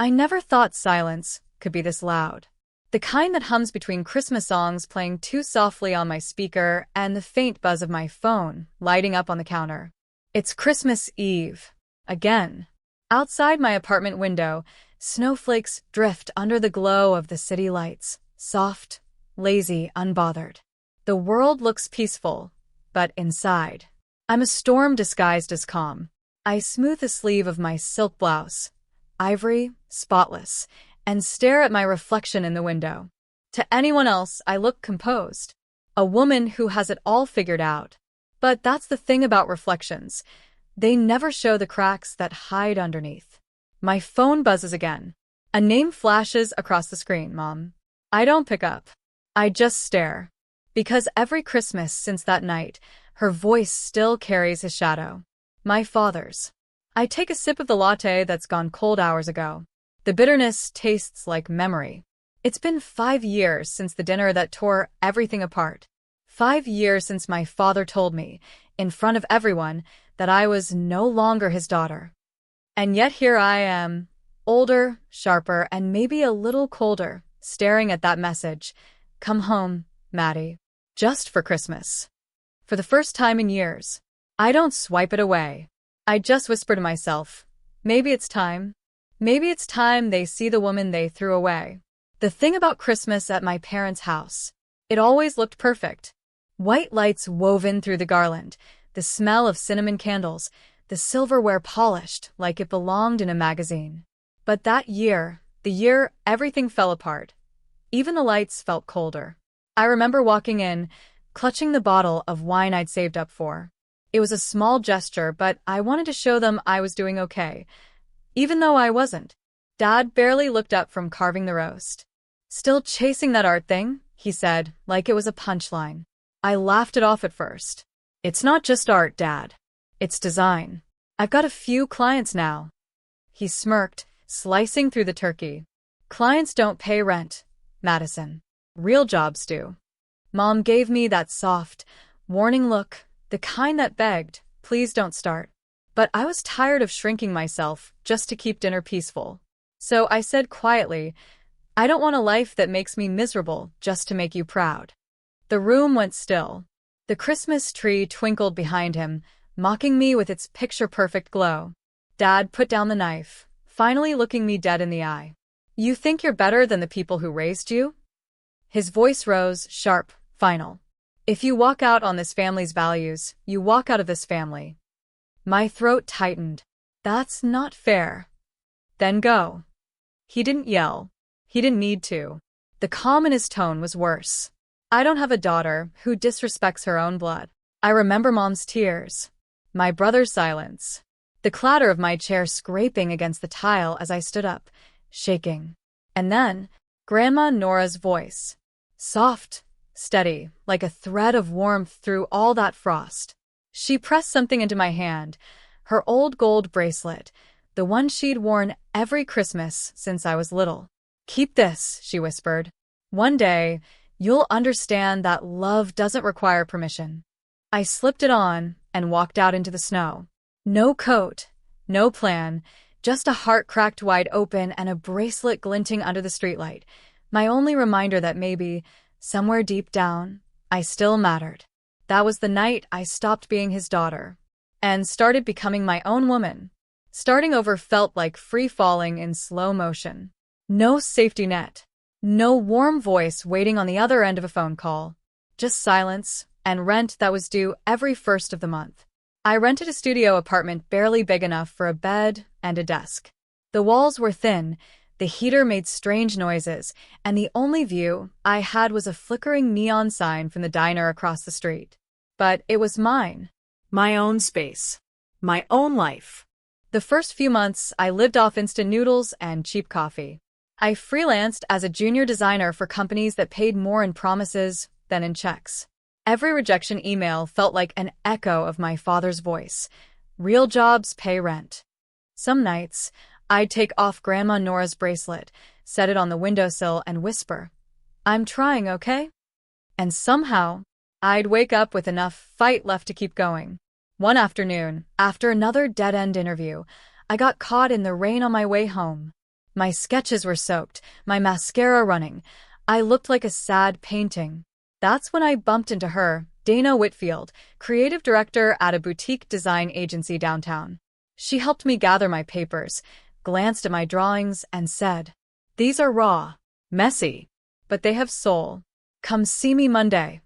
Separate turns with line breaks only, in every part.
I never thought silence could be this loud. The kind that hums between Christmas songs playing too softly on my speaker and the faint buzz of my phone lighting up on the counter. It's Christmas Eve. Again. Outside my apartment window, snowflakes drift under the glow of the city lights, soft, lazy, unbothered. The world looks peaceful, but inside, I'm a storm disguised as calm. I smooth the sleeve of my silk blouse, ivory, spotless, and stare at my reflection in the window. To anyone else, I look composed. A woman who has it all figured out. But that's the thing about reflections. They never show the cracks that hide underneath. My phone buzzes again. A name flashes across the screen, Mom. I don't pick up. I just stare. Because every Christmas since that night, her voice still carries his shadow. My father's. I take a sip of the latte that's gone cold hours ago. The bitterness tastes like memory. It's been 5 years since the dinner that tore everything apart. 5 years since my father told me, in front of everyone, that I was no longer his daughter. And yet here I am, older, sharper, and maybe a little colder, staring at that message. Come home, Maddie. Just for Christmas. For the first time in years. I don't swipe it away. I just whisper to myself, maybe it's time. Maybe it's time they see the woman they threw away. The thing about Christmas at my parents' house, it always looked perfect. White lights woven through the garland, the smell of cinnamon candles, the silverware polished like it belonged in a magazine. But that year, the year everything fell apart. Even the lights felt colder. I remember walking in, clutching the bottle of wine I'd saved up for. It was a small gesture, but I wanted to show them I was doing okay. Even though I wasn't. Dad barely looked up from carving the roast. Still chasing that art thing, he said, like it was a punchline. I laughed it off at first. It's not just art, Dad. It's design. I've got a few clients now. He smirked, slicing through the turkey. Clients don't pay rent, Madison. Real jobs do. Mom gave me that soft, warning look, the kind that begged, please don't start. But I was tired of shrinking myself just to keep dinner peaceful. So I said quietly, I don't want a life that makes me miserable just to make you proud. The room went still. The Christmas tree twinkled behind him, mocking me with its picture-perfect glow. Dad put down the knife, finally looking me dead in the eye. You think you're better than the people who raised you? His voice rose, sharp, final. If you walk out on this family's values, you walk out of this family. My throat tightened. That's not fair. Then go. He didn't yell. He didn't need to. The calm in his tone was worse. I don't have a daughter who disrespects her own blood. I remember Mom's tears. My brother's silence. The clatter of my chair scraping against the tile as I stood up, shaking. And then, Grandma Nora's voice. Soft, steady, like a thread of warmth through all that frost. She pressed something into my hand, her old gold bracelet, the one she'd worn every Christmas since I was little. Keep this, she whispered. One day, you'll understand that love doesn't require permission. I slipped it on and walked out into the snow. No coat, no plan, just a heart cracked wide open and a bracelet glinting under the streetlight. My only reminder that maybe, somewhere deep down, I still mattered. That was the night I stopped being his daughter and started becoming my own woman. Starting over felt like free falling in slow motion. No safety net. No warm voice waiting on the other end of a phone call. Just silence and rent that was due every first of the month. I rented a studio apartment barely big enough for a bed and a desk. The walls were thin, the heater made strange noises, and the only view I had was a flickering neon sign from the diner across the street. But it was mine. My own space. My own life. The first few months, I lived off instant noodles and cheap coffee. I freelanced as a junior designer for companies that paid more in promises than in checks. Every rejection email felt like an echo of my father's voice. Real jobs pay rent. Some nights, I'd take off Grandma Nora's bracelet, set it on the windowsill, and whisper, I'm trying, okay? And somehow, I'd wake up with enough fight left to keep going. One afternoon, after another dead-end interview, I got caught in the rain on my way home. My sketches were soaked, my mascara running. I looked like a sad painting. That's when I bumped into her, Dana Whitfield, creative director at a boutique design agency downtown. She helped me gather my papers, glanced at my drawings, and said, "These are raw, messy, but they have soul. Come see me Monday."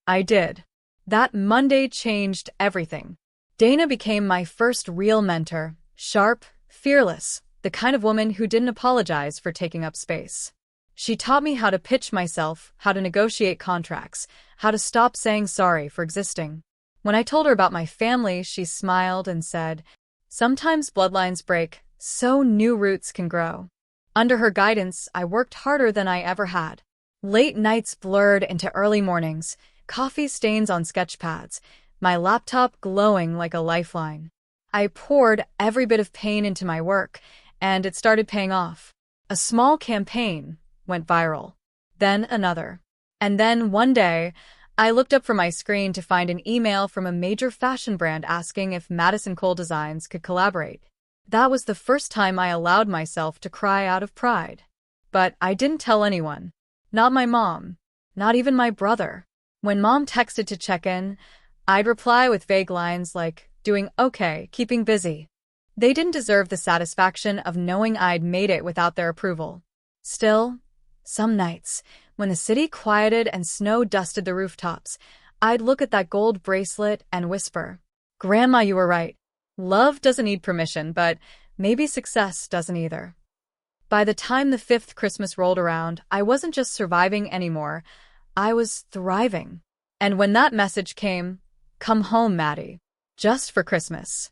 I did. That Monday changed everything. Dana became my first real mentor, sharp, fearless, the kind of woman who didn't apologize for taking up space. She taught me how to pitch myself, how to negotiate contracts, how to stop saying sorry for existing. When I told her about my family, she smiled and said, "Sometimes bloodlines break, so new roots can grow." Under her guidance, I worked harder than I ever had. Late nights blurred into early mornings, coffee stains on sketch pads, my laptop glowing like a lifeline. I poured every bit of pain into my work, and it started paying off. A small campaign went viral. Then another. And then one day, I looked up from my screen to find an email from a major fashion brand asking if Madison Cole Designs could collaborate. That was the first time I allowed myself to cry out of pride. But I didn't tell anyone. Not my mom. Not even my brother. When Mom texted to check in, I'd reply with vague lines like, "Doing okay, keeping busy." They didn't deserve the satisfaction of knowing I'd made it without their approval. Still, some nights, when the city quieted and snow dusted the rooftops, I'd look at that gold bracelet and whisper, "Grandma, you were right. Love doesn't need permission, but maybe success doesn't either." By the time the fifth Christmas rolled around, I wasn't just surviving anymore, I was thriving. And when that message came, "Come home, Maddie. Just for Christmas,"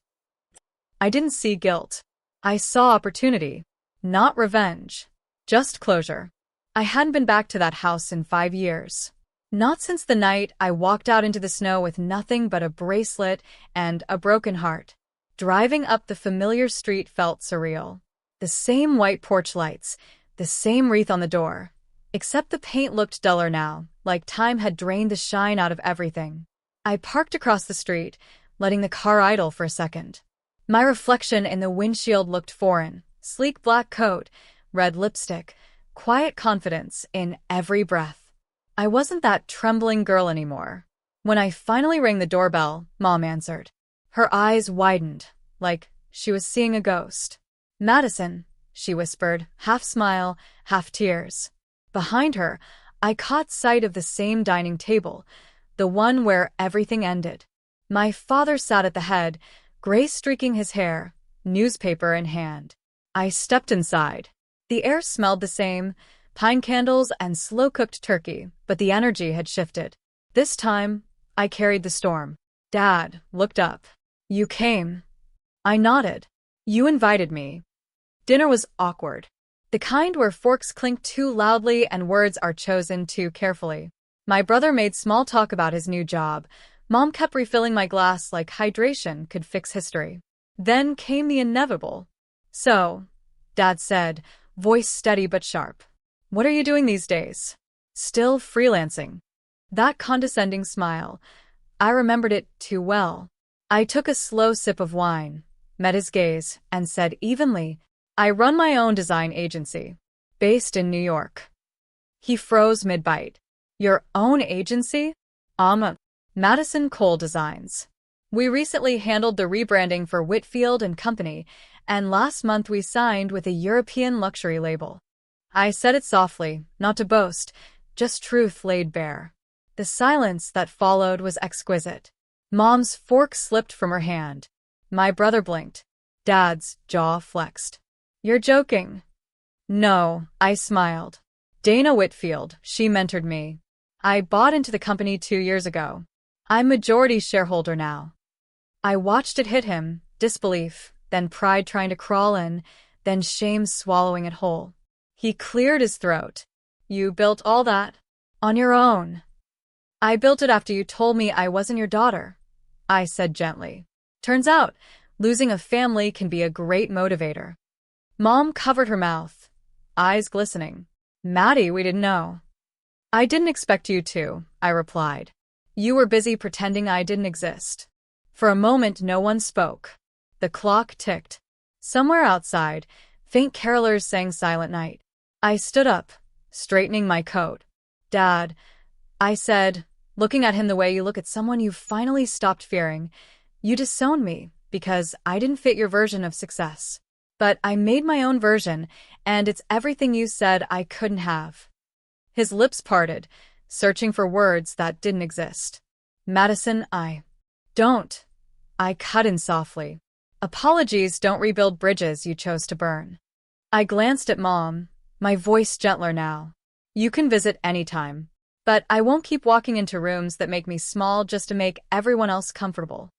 I didn't see guilt. I saw opportunity. Not revenge. Just closure. I hadn't been back to that house in 5 years. Not since the night I walked out into the snow with nothing but a bracelet and a broken heart. Driving up the familiar street felt surreal. The same white porch lights, the same wreath on the door. Except the paint looked duller now, like time had drained the shine out of everything. I parked across the street, letting the car idle for a second. My reflection in the windshield looked foreign. Sleek black coat, red lipstick, quiet confidence in every breath. I wasn't that trembling girl anymore. When I finally rang the doorbell, Mom answered. Her eyes widened, like she was seeing a ghost. "Madison," she whispered, half smile, half tears. Behind her, I caught sight of the same dining table, the one where everything ended. My father sat at the head, gray streaking his hair, newspaper in hand. I stepped inside. The air smelled the same, pine candles and slow-cooked turkey, but the energy had shifted. This time, I carried the storm. Dad looked up. "You came." I nodded. "You invited me." Dinner was awkward. The kind where forks clink too loudly and words are chosen too carefully. My brother made small talk about his new job. Mom kept refilling my glass like hydration could fix history. Then came the inevitable. "So," Dad said, voice steady but sharp, "what are you doing these days?" "Still freelancing." That condescending smile. I remembered it too well. I took a slow sip of wine, met his gaze, and said evenly, "I run my own design agency, based in New York." He froze mid-bite. "Your own agency?" Madison Cole Designs. We recently handled the rebranding for Whitfield and Company, and last month we signed with a European luxury label." I said it softly, not to boast, just truth laid bare. The silence that followed was exquisite. Mom's fork slipped from her hand. My brother blinked. Dad's jaw flexed. "You're joking." "No," I smiled. "Dana Whitfield, she mentored me. I bought into the company 2 years ago. I'm majority shareholder now." I watched it hit him, disbelief, then pride trying to crawl in, then shame swallowing it whole. He cleared his throat. "You built all that? On your own?" "I built it after you told me I wasn't your daughter," I said gently. "Turns out, losing a family can be a great motivator." Mom covered her mouth, eyes glistening. "Maddie, we didn't know." "I didn't expect you to," I replied. "You were busy pretending I didn't exist." For a moment no one spoke. The clock ticked. Somewhere outside, Faint carolers sang Silent Night. I stood up, straightening my coat. Dad, I said, looking at him the way you look at someone you've finally stopped fearing, you disowned me because I didn't fit your version of success. But I made my own version, and it's everything you said I couldn't have. His lips parted, searching for words that didn't exist. Madison, don't. I cut in softly. Apologies don't rebuild bridges you chose to burn. I glanced at Mom, my voice gentler now. You can visit anytime. But I won't keep walking into rooms that make me small just to make everyone else comfortable.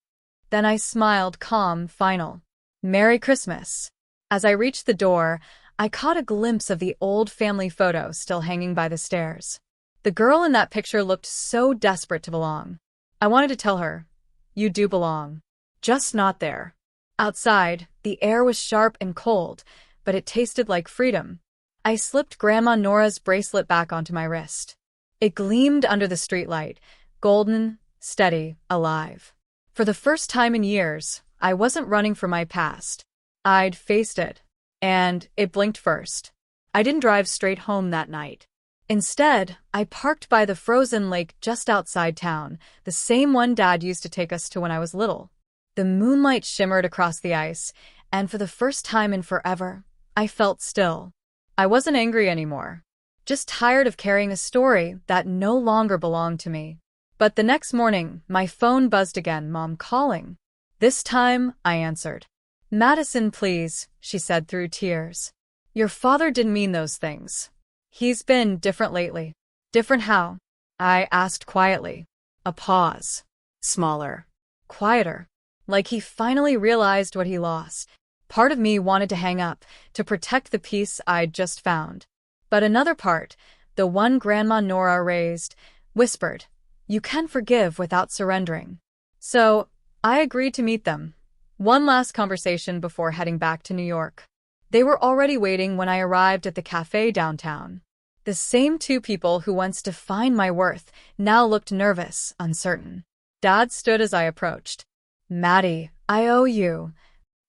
Then I smiled, calm, final. Merry Christmas. As I reached the door, I caught a glimpse of the old family photo still hanging by the stairs. The girl in that picture looked so desperate to belong. I wanted to tell her, you do belong. Just not there. Outside, the air was sharp and cold, but it tasted like freedom. I slipped Grandma Nora's bracelet back onto my wrist. It gleamed under the streetlight, golden, steady, alive. For the first time in years, I wasn't running from my past. I'd faced it, and it blinked first. I didn't drive straight home that night. Instead, I parked by the frozen lake just outside town, the same one Dad used to take us to when I was little. The moonlight shimmered across the ice, and for the first time in forever, I felt still. I wasn't angry anymore, just tired of carrying a story that no longer belonged to me. But the next morning, my phone buzzed again, Mom calling. This time, I answered. Madison, please, she said through tears. Your father didn't mean those things. He's been different lately. Different how? I asked quietly. A pause. Smaller. Quieter. Like he finally realized what he lost. Part of me wanted to hang up, to protect the peace I'd just found. But another part, the one Grandma Nora raised, whispered, you can forgive without surrendering. So, I agreed to meet them. One last conversation before heading back to New York. They were already waiting when I arrived at the cafe downtown. The same two people who once defined my worth now looked nervous, uncertain. Dad stood as I approached. Maddie, I owe you.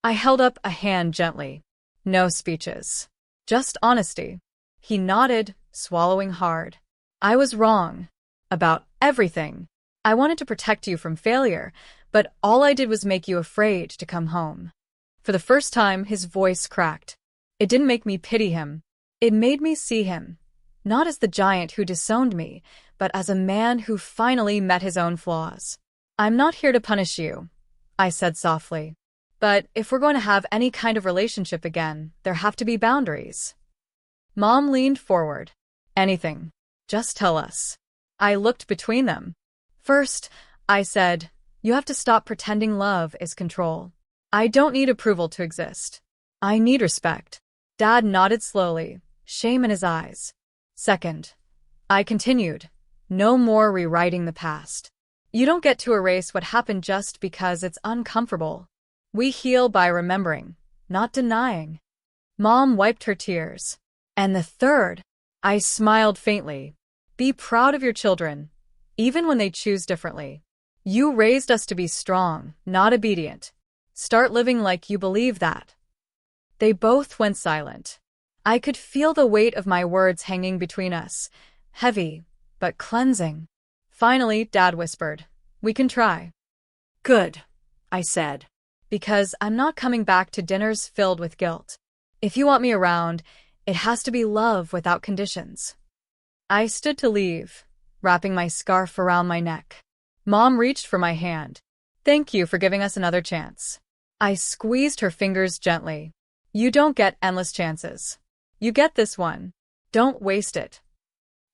I held up a hand gently. No speeches. Just honesty. He nodded, swallowing hard. I was wrong. About everything. I wanted to protect you from failure, but all I did was make you afraid to come home. For the first time, his voice cracked. It didn't make me pity him. It made me see him. Not as the giant who disowned me, but as a man who finally met his own flaws. I'm not here to punish you, I said softly. But if we're going to have any kind of relationship again, there have to be boundaries. Mom leaned forward. Anything. Just tell us. I looked between them. First, I said, you have to stop pretending love is control. I don't need approval to exist. I need respect. Dad nodded slowly, shame in his eyes. Second, I continued, no more rewriting the past. You don't get to erase what happened just because it's uncomfortable. We heal by remembering, not denying. Mom wiped her tears. And the third, I smiled faintly. Be proud of your children, even when they choose differently. You raised us to be strong, not obedient. Start living like you believe that. They both went silent. I could feel the weight of my words hanging between us, heavy, but cleansing. Finally, Dad whispered, we can try. Good, I said, because I'm not coming back to dinners filled with guilt. If you want me around, it has to be love without conditions. I stood to leave, wrapping my scarf around my neck. Mom reached for my hand. Thank you for giving us another chance. I squeezed her fingers gently. You don't get endless chances. You get this one. Don't waste it.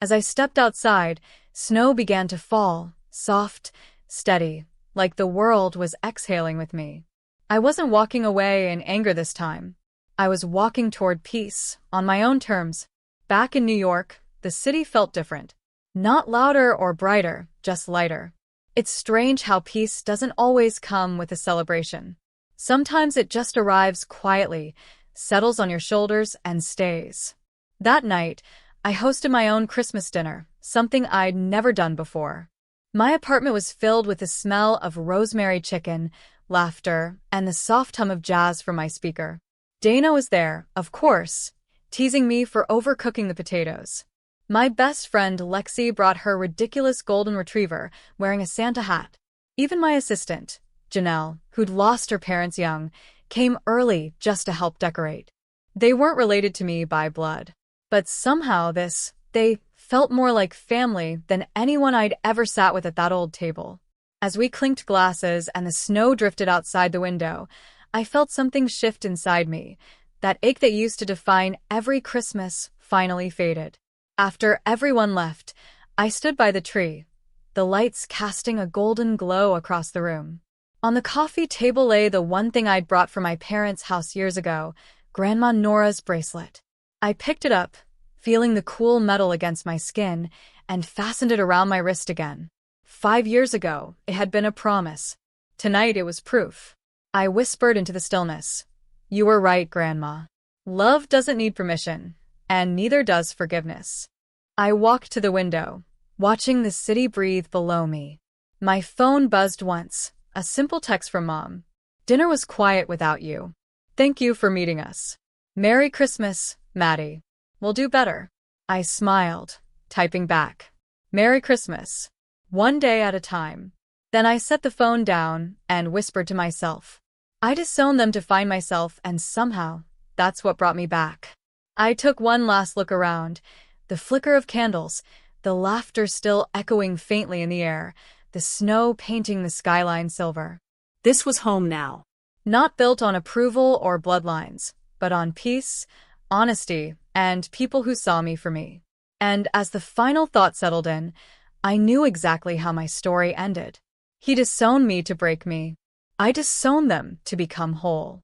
As I stepped outside, snow began to fall, soft, steady, like the world was exhaling with me. I wasn't walking away in anger this time. I was walking toward peace, on my own terms. Back in New York, the city felt different. Not louder or brighter, just lighter. It's strange how peace doesn't always come with a celebration. Sometimes it just arrives quietly, settles on your shoulders, and stays. That night, I hosted my own Christmas dinner, something I'd never done before. My apartment was filled with the smell of rosemary chicken, laughter, and the soft hum of jazz from my speaker. Dana was there, of course, teasing me for overcooking the potatoes. My best friend Lexi brought her ridiculous golden retriever wearing a Santa hat. Even my assistant, Janelle, who'd lost her parents young, came early just to help decorate. They weren't related to me by blood, but somehow they felt more like family than anyone I'd ever sat with at that old table. As we clinked glasses and the snow drifted outside the window, I felt something shift inside me. That ache that used to define every Christmas finally faded. After everyone left, I stood by the tree, the lights casting a golden glow across the room. On the coffee table lay the one thing I'd brought from my parents' house years ago, Grandma Nora's bracelet. I picked it up, feeling the cool metal against my skin, and fastened it around my wrist again. 5 years ago, it had been a promise. Tonight it was proof. I whispered into the stillness. You were right, Grandma. Love doesn't need permission, and neither does forgiveness. I walked to the window, watching the city breathe below me. My phone buzzed once, a simple text from Mom. Dinner was quiet without you. Thank you for meeting us. Merry Christmas, Maddie. We'll do better. I smiled, typing back. Merry Christmas. One day at a time. Then I set the phone down and whispered to myself. I disowned them to find myself, and somehow, that's what brought me back. I took one last look around. The flicker of candles, the laughter still echoing faintly in the air, the snow painting the skyline silver.
This was home now.
Not built on approval or bloodlines, but on peace, honesty, and people who saw me for me. And as the final thought settled in, I knew exactly how my story ended. He disowned me to break me. I disowned them to become whole.